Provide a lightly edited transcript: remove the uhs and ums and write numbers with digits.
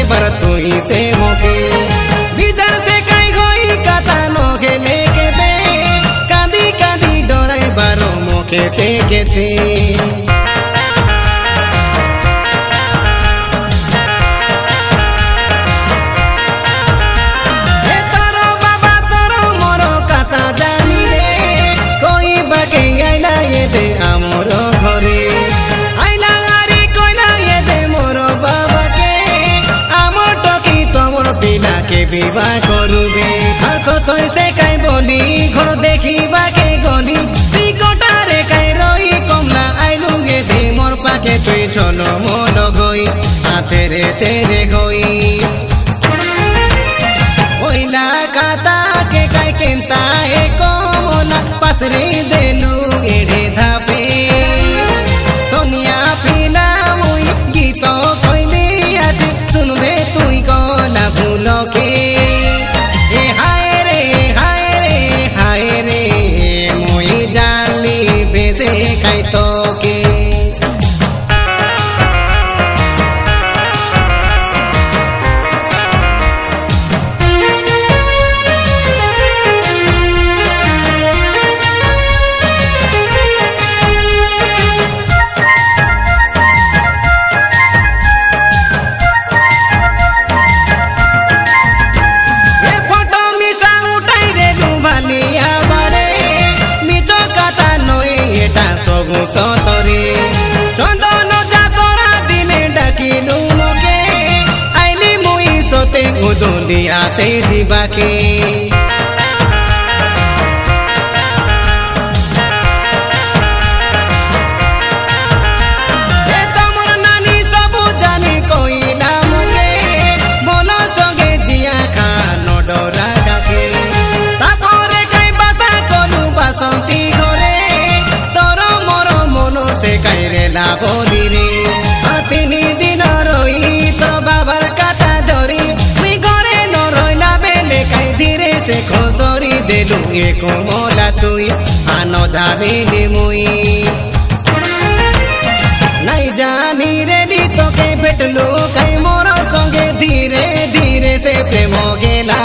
बर तुई से मोके बिजर से कई गई कता नोखे लेके बे कांदी कांदी डोराई बारो मोके ते केते आमरो घरे आइला आरे कोइला ये दे मोर बाबा के आमर टकी तमर पिला के विवाह करुबे हाथ तोय से काई बोली घर देखिबा के गली टिकटारे काई रही कमला आइलुगे दे मोर पाके तुई चलो मोर गई हातेरे तेरे गई ओइला काता के काई केंता ए कोमला पासरे देलु एड़े धापे सोनिया पिला मुई गीत कइले आज सुनबे तुई गला भूलो के ए हाय रे हाय रे हाय रे मुई जाली बेजे खाई तो के सतरे चंदन जातरा दिने डाकिलु मोके आइली मुई सोते उदुलिया ते जीवाके तमर नानी सबु जानी कोइला मोके बोलो संगे जिया खान डोरा काके तापरे काई बासा कोलु बासंती घरे कायरे ना बोली रे तीनी दिन रोई तो बाबर काटा धरी मी घरे न रोइला बेले काई धीरे से खोसरी देलु ए कोमला तुई आनो जानिली मुई नाई जानी रे दी तो के भेटलु काई मोर संगे धीरे धीरे से प्रेम गेला।